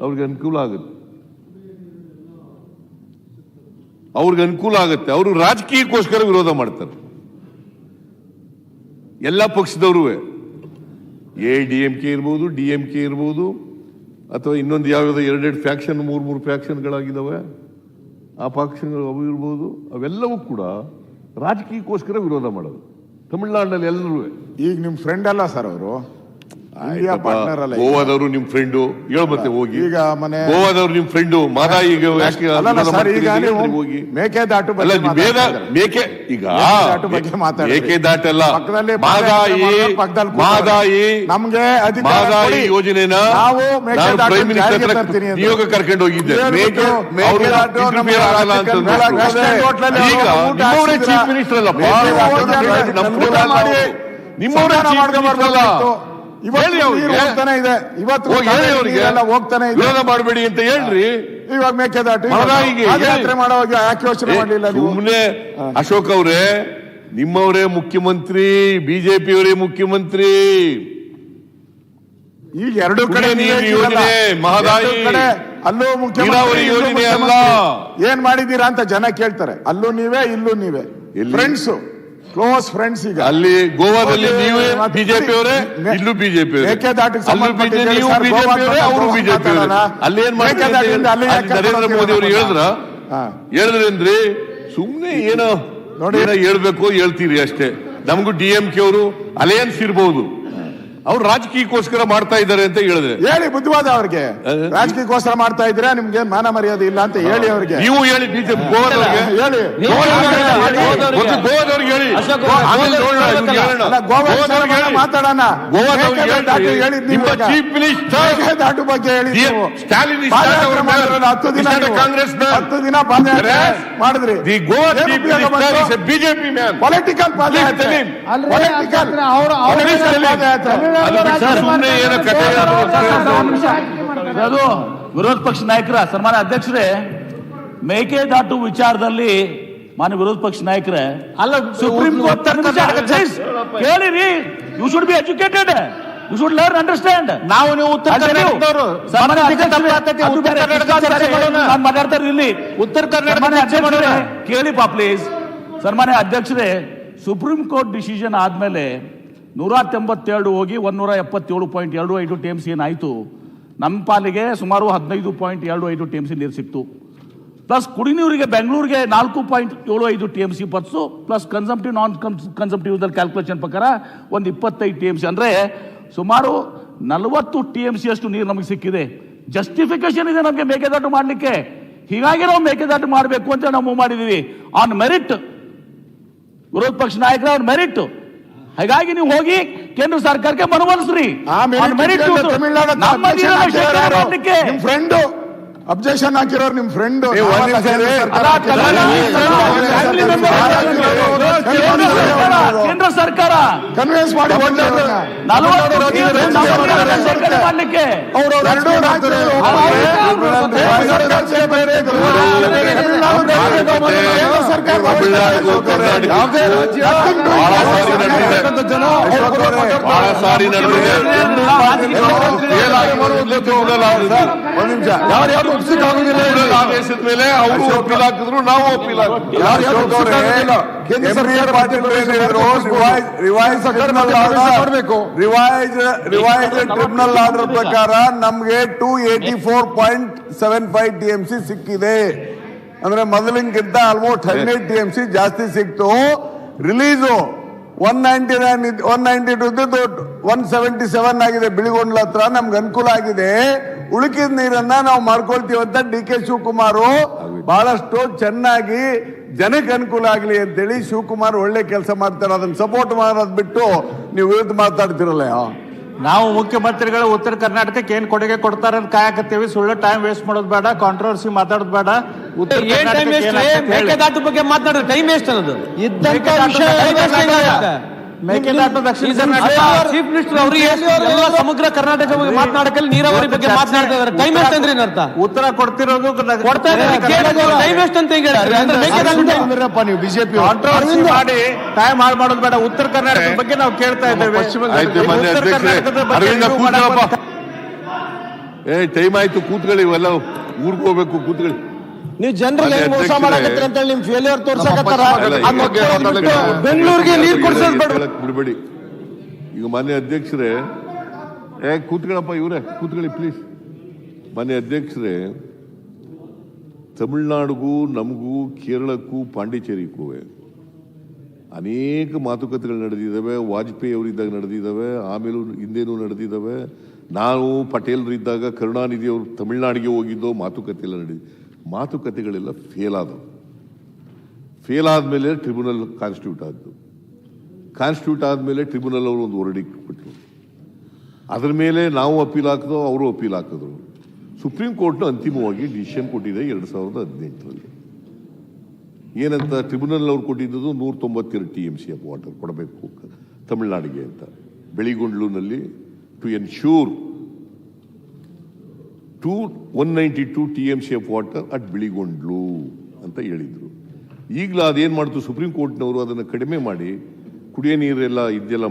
ಅವ್ರಿಗೆ ಅನುಕೂಲ ಆಗುತ್ತೆ, ಅವ್ರಿಗೆ ಅನುಕೂಲ ಆಗುತ್ತೆ. ಅವರು ರಾಜಕೀಯಕ್ಕೋಸ್ಕರ ವಿರೋಧ ಮಾಡ್ತಾರೆ ಎಲ್ಲ ಪಕ್ಷದವರು. ADMK ಇರ್ಬೋದು, DMK ಇರ್ಬೋದು, ಅಥವಾ ಇನ್ನೊಂದು ಯಾವ್ಯಾವ ಎರಡೆರಡು ಫ್ಯಾಕ್ಷನ್, ಮೂರು ಫ್ಯಾಕ್ಷನ್ಗಳಾಗಿದ್ದಾವೆ, ಆ ಪಕ್ಷಗಳು ಅವು ಇರ್ಬೋದು. ಅವೆಲ್ಲವೂ ಕೂಡ ರಾಜಕೀಯಕ್ಕೋಸ್ಕರ ವಿರೋಧ ಮಾಡೋದು ತಮಿಳುನಾಡಿನಲ್ಲಿ ಎಲ್ಲರೂ. ಈಗ ನಿಮ್ ಫ್ರೆಂಡ್ ಅಲ್ಲ ಸರ್ ಅವರು, ಗೋವಾದವರು ನಿಮ್ ಫ್ರೆಂಡು ಹೇಳ, ಮತ್ತೆ ಹೋಗಿ ಈಗ ಮನೆ ಗೋವಾದವ್ರು ನಿಮ್ ಫ್ರೆಂಡು ಮಾದಾಯಿಗೆ ಹೋಗಿ ಮೇಕೆದಾಟು ಮೇಕೆ ಈಗ ಮೇಕೆದಾಟಲ್ಲ, ಮಾದಾಯಿ ನಮ್ಗೆ ಮಾದಾಯಿ ಯೋಜನೆನ ಪ್ರೈಮ್ ಮಿನಿಸ್ಟರ್ ನಿಯೋಗ ಕರ್ಕೊಂಡು ಹೋಗಿದ್ದೆ. ಈಗ ನಿಮ್ಮವರೇ ಚೀಫ್ ಮಿನಿಸ್ಟರ್ ಅಲ್ಲಪ್ಪ, ನಿಮ್ಮವರೇ ಹೋಗ್ತಾನೆ ಇದೆ, ಇವತ್ತು ಹೋಗ್ತಾನೆ ಇದೆ. ವಿರೋಧ ಮಾಡಬೇಡಿ ಅಂತ ಹೇಳ್ರಿ. ಇವಾಗ ಮೇಕೆದಾಟು ಯಾತ್ರೆ ಮಾಡುವಾಗ ಯಾಕೆ ಯೋಚನೆ ಮಾಡಲಿಲ್ಲ? ಸುಮ್ಮನೆ ಅಶೋಕ್ ಅವರೇ, ನಿಮ್ಮವರೇ ಮುಖ್ಯಮಂತ್ರಿ, ಬಿಜೆಪಿಯವರೇ ಮುಖ್ಯಮಂತ್ರಿ. ಈಗ ಎರಡು ಕಡೆ ಯೋಜನೆ ಮಹದಾಯಿ ಅಲ್ಲೂ ಮುಖ್ಯಮಂತ್ರಿ ಯೋಜನೆ ಅಲ್ಲ, ಏನ್ ಮಾಡಿದೀರಾ ಅಂತ ಜನ ಕೇಳ್ತಾರೆ. ಅಲ್ಲೂ ನೀವೇ, ಇಲ್ಲೂ ನೀವೇ, ಫ್ರೆಂಡ್ಸ್, ಕ್ಲೋಸ್ ಫ್ರೆಂಡ್ಸ್. ಈಗ ಅಲ್ಲಿ ಗೋವಾದಲ್ಲಿ ನೀವೇ ಬಿಜೆಪಿ ಅವರೇ, ಇಲ್ಲೂ ಬಿಜೆಪಿ ಅವರು ಬಿಜೆಪಿ. ಅಲ್ಲಿ ಏನ್ ಮಾಡ್ತಾರೆ ನರೇಂದ್ರ ಮೋದಿ ಅವರು ಹೇಳಿದ್ರೇನ್ರಿ? ಸುಮ್ನೆ ಏನೋ ನೋಡಿ ಹೇಳ್ಬೇಕು ಹೇಳ್ತೀರಿ ಅಷ್ಟೇ. ನಮಗೂ DMK ಅವರು ಅಲಯನ್ಸ್ ಇರಬಹುದು, ಅವ್ರು ರಾಜಕೀಯಕ್ಕೋಸ್ಕರ ಮಾಡ್ತಾ ಇದ್ದಾರೆ ಅಂತ ಹೇಳಿದ್ರೆ ಹೇಳಿ. ಬುದ್ಧಿವಾದ ಅವ್ರಿಗೆ, ರಾಜಕೀಯಕ್ಕೋಸ್ಕರ ಮಾಡ್ತಾ ಇದ್ರೆ ನಿಮ್ಗೆ ಮಾನ ಮರ್ಯಾದೆ ಇಲ್ಲ ಅಂತ ಹೇಳಿ ಅವ್ರಿಗೆ. ನೀವು ಹೇಳಿ, ಬಿಜೆಪಿ ಗೋವಾದವ್ರಿಗೆ ಹೇಳಿ, ಗೋವಾದವ್ರಿಗೆ ಹೇಳಿ, ಮಾತಾಡೋಣ. ಚೀಫ್ ಮಿನಿಸ್ಟರ್ ದಾಟು ಬಗ್ಗೆ ಹೇಳಿ. ಸ್ಟಾಲಿನ್ 10 ದಿನ ಪಾದಯಾತ್ರೆ ಮಾಡಿದ್ರಿ. ಬಿಜೆಪಿ ಮ್ಯಾನ್ ಪೊಲಿಟಿಕಲ್ ಪಾದಯಾತ್ರೆ, ಅದು ವಿರೋಧ ಪಕ್ಷ ನಾಯಕರ ಸನ್ಮಾನ್ಯ ಅಧ್ಯಕ್ಷರೇ, ಮೇಕೆದಾಟು ವಿಚಾರದಲ್ಲಿ ಮಾನ್ಯ ವಿರೋಧ ಪಕ್ಷ ನಾಯಕರೇ, ಅಲ್ಲ ಸುಪ್ರೀಂ ಕೋರ್ಟ್ ಕೇಳಿರಿ. You should be educated, you should learn, understand. ನಾವು ನೀವು ಉತ್ತರ ಮಾತಾಡ್ತಾರೆ ಇಲ್ಲಿ ಉತ್ತರ ಕರ್ನಾಟಕ ಕೇಳಿಪಾ ಪ್ಲೀಸ್. ಸನ್ಮಾನ್ಯ ಅಧ್ಯಕ್ಷರೇ, ಸುಪ್ರೀಂ ಕೋರ್ಟ್ ಡಿಸಿಷನ್ ಆದ್ಮೇಲೆ 197 ಹೋಗಿ 177.25 TMC ಏನಾಯಿತು. ನಮ್ಮ ಪಾಲಿಗೆ ಸುಮಾರು 15.25 TMC ನೀರು ಸಿಕ್ತು. ಪ್ಲಸ್ ಕುಡಿನೀರಿಗೆ ಬೆಂಗಳೂರಿಗೆ 4.75 TMC ಬಸ್ಸು, ಪ್ಲಸ್ ಕನ್ಸಂಪ್ಟಿವ್ ನಾನ್ ಕನ್ಸಂಪ್ಟಿವ್ ಕ್ಯಾಲ್ಕುಲೇಷನ್ ಪ್ರಕಾರ ಒಂದು 25 TMC, ಅಂದರೆ ಸುಮಾರು 40 TMC ಅಷ್ಟು ನೀರು ನಮಗೆ ಸಿಕ್ಕಿದೆ. ಜಸ್ಟಿಫಿಕೇಶನ್ ಇದೆ ನಮಗೆ ಮೇಕೆದಾಟು ಮಾಡಲಿಕ್ಕೆ. ಹೀಗಾಗಿ ನಾವು ಮೇಕೆದಾಟು ಮಾಡಬೇಕು ಅಂತ ನಾವು ಮೂವ್ ಮಾಡಿದ್ದೀವಿ ಆನ್ ಮೆರಿಟ್. ವಿರೋಧ ಪಕ್ಷ ನಾಯಕರ ಆನ್ ಮೆರಿಟ್. ಹಾಗಾಗಿ ನೀವು ಹೋಗಿ ಕೇಂದ್ರ ಸರ್ಕಾರಕ್ಕೆ ಮನವೊಲಿಸ್ರಿ. ಫ್ರೆಂಡ್ ಅಬ್ಜೆಕ್ಷನ್ ಹಾಕಿರೋರು ನಿಮ್ ಫ್ರೆಂಡ್ ಕೇಂದ್ರ ಸರ್ಕಾರ ಕನ್ವಿನ್ಸ್ ಮಾಡಿ ಮಾಡಲಿಕ್ಕೆ ಆದೇಶದ ಮೇಲೆ ಅವರು ಅಪೀಲ್ ಹಾಕಿದ್ರು, ನಾವು ಅಪೀಲ್ ರಿವೈಸ್ ಟ್ರಿಬ್ಯುನಲ್ ಆರ್ಡರ್ ಪ್ರಕಾರ ನಮ್ಗೆ 284.75 TMC ಸಿಕ್ಕಿದೆ. ಅಂದ್ರೆ ಮೊದಲಿಗಿಂತ ಆಲ್ಮೋಸ್ಟ್ 18 TMC ಜಾಸ್ತಿ ಸಿಕ್ತು. ರಿಲೀಸು 192 177 ಆಗಿದೆ ಬಿಳಿಗೊಂಡ್ಲ ಹತ್ರ. ನಮ್ಗೆ ಅನುಕೂಲ ಆಗಿದೆ. ಉಳಿಕಿದ ನೀರನ್ನ ನಾವು ಮಾಡ್ಕೊಳ್ತೀವಿ ಅಂತ DK ಶಿವಕುಮಾರ್ ಬಹಳಷ್ಟು ಚೆನ್ನಾಗಿ ಜನಕ್ಕೆ ಅನುಕೂಲ ಆಗಲಿ ಅಂತೇಳಿ ಶಿವಕುಮಾರ್ ಒಳ್ಳೆ ಕೆಲಸ ಮಾಡ್ತಾರೆ. ಅದನ್ನ ಸಪೋರ್ಟ್ ಮಾಡೋದ್ ಬಿಟ್ಟು ನೀವು ವಿರುದ್ಧ ಮಾತಾಡ್ತಿರಲ್ಲ. ನಾವು ಮುಖ್ಯಮಂತ್ರಿಗಳು ಉತ್ತರ ಕರ್ನಾಟಕಕ್ಕೆ ಏನ್ ಕೊಡುಗೆ ಕೊಡ್ತಾರೆ ಅಂತ ಕಾಯಕತ್ತೀವಿ. ಸುಳ್ಳು ಟೈಮ್ ವೇಸ್ಟ್ ಮಾಡೋದು ಬೇಡ, ಕಾಂಟ್ರವರ್ಸಿ ಮಾತಾಡೋದು ಬೇಡ. ಮೇಕೆದಾಟು ಬಗ್ಗೆ ಮಾತಾಡಿದ್ರೆ ಟೈಮ್ ವೇಸ್ಟ್ ಅನ್ನೋದು ಮೇಕೆದಾಟು ದಕ್ಷಿಣ ಚೀಫ್ ಮಿನಿಸ್ಟರ್ ಅವರು ಎಲ್ಲ ಸಮಗ್ರ ಕರ್ನಾಟಕ ಬಗ್ಗೆ ಮಾತನಾಡಕಲ್ಲಿ ನೀರಾವರಿ ಬಗ್ಗೆ ಮಾತನಾಡ್ತಾ ಇದ್ದಾರೆ. ಟೈಮ್ ವೇಸ್ಟ್ ಅಂದ್ರೆ ಏನರ್ಥ? ಉತ್ತರ ಕೊಡ್ತಿರೋದು ಟೈಮ್ ವೇಸ್ಟ್ ಅಂತ ನೀವು ಬಿಜೆಪಿ ಕಾಂಟ್ರವರ್ಸಿ ಮಾಡಿ ಟೈಮ್ ಹಾಳು ಮಾಡೋದು ಬೇಡ. ಉತ್ತರ ಕರ್ನಾಟಕದ ಬಗ್ಗೆ ನಾವು ಕೇಳ್ತಾ ಇದ್ದೇವೆ. ಟೈಮ್ ಆಯ್ತು, ಕೂತ್ಕೊಳ್ಳಿ, ಇವೆಲ್ಲ ಊರ್ಗ್ ಹೋಗ್ಬೇಕು, ಕೂತ್ಕೊಳ್ಳಿ. ನೀವು ಜನರಿಗೆ ಹೆಂಗ್ ಮೋಸ ಮಾಡಕತ್ತೀರ ಅಂತ ಹೇಳಿ ನಿಮ್ ಫೇಲ್ಯೂರ್ ತೋರ್ಸಕತ್ತಾರ. ಅಲ್ಲ, ಬೆಂಗಳೂರಿಗೆ ನೀರ್ ಕೊಡ್ಸೋದ್ ಬೇಡ. ಬಿಡ್ಬೇಡಿ. ಈಗ ಮಾನ್ಯ ಅಧ್ಯಕ್ಷರೇ, ಕೂತ್ಕೊಳ್ಳಪ್ಪ, ಇವರೇ ಕೂತ್ಕೊಳ್ಳಿ ಪ್ಲೀಸ್. ಮಾನ್ಯ ಅಧ್ಯಕ್ಷರೇ, ತಮಿಳ್ನಾಡಿಗೂ ನಮಗೂ ಕೇರಳಕ್ಕೂ ಪಾಂಡಿಚೇರಿಗೂ ಅನೇಕ ಮಾತುಕತೆಗಳು ನಡೆದಿದ್ದಾವೆ. ವಾಜಪೇಯಿ ಅವರಿದ್ದಾಗ ನಡೆದಿದ್ದಾವೆ, ಆಮೇಲೂ ಹಿಂದೇನೂ ನಡೆದಿದ್ದಾವೆ. ನಾವು ಪಟೇಲ್ರಿದ್ದಾಗ ಕರುಣಾನಿಧಿ ಅವರು ತಮಿಳ್ನಾಡಿಗೆ ಹೋಗಿದ್ದೋ ಮಾತುಕತೆ ಎಲ್ಲ ಮಾತುಕತೆಗಳೆಲ್ಲ ಫೇಲ್ ಆದವು. ಫೇಲ್ ಆದಮೇಲೆ ಟ್ರಿಬ್ಯುನಲ್ ಕಾನ್ಸ್ಟಿಟ್ಯೂಟ್ ಆದ್ದು. ಕಾನ್ಸ್ಟಿಟ್ಯೂಟ್ ಆದಮೇಲೆ ಟ್ರಿಬ್ಯುನಲ್ ಅವರು ಒಂದು ವರ್ಡಿಕ್ಟ್ ಕೊಟ್ಟರು. ಅದ್ರ ಮೇಲೆ ನಾವು ಅಪೀಲ್ ಹಾಕಿದೋ, ಅವರು ಅಪೀಲ್ ಹಾಕಿದ್ರು. ಸುಪ್ರೀಂ ಕೋರ್ಟ್ನ ಅಂತಿಮವಾಗಿ ಡಿಸಿಷನ್ ಕೊಟ್ಟಿದೆ 2018ರಲ್ಲಿ. ಏನಂತ ಟ್ರಿಬ್ಯುನಲ್ ಅವ್ರು ಕೊಟ್ಟಿದ್ದು 192 TMC ಆಫ್ ವಾಟರ್ ಕೊಡಬೇಕು ತಮಿಳ್ನಾಡಿಗೆ ಅಂತ, ಬೆಳಿಗೊಂಡ್ಲುನಲ್ಲಿ to ensure 192 TMC of water at Biligundlu ಅಂತ ಹೇಳಿದ್ರು. ಈಗಲೂ ಅದೇನ್ ಮಾಡ್ತು ಸುಪ್ರೀಂ ಕೋರ್ಟ್ನವರು, ಅದನ್ನು ಕಡಿಮೆ ಮಾಡಿ ಕುಡಿಯೋ ನೀರೆಲ್ಲ ಇದೆಲ್ಲ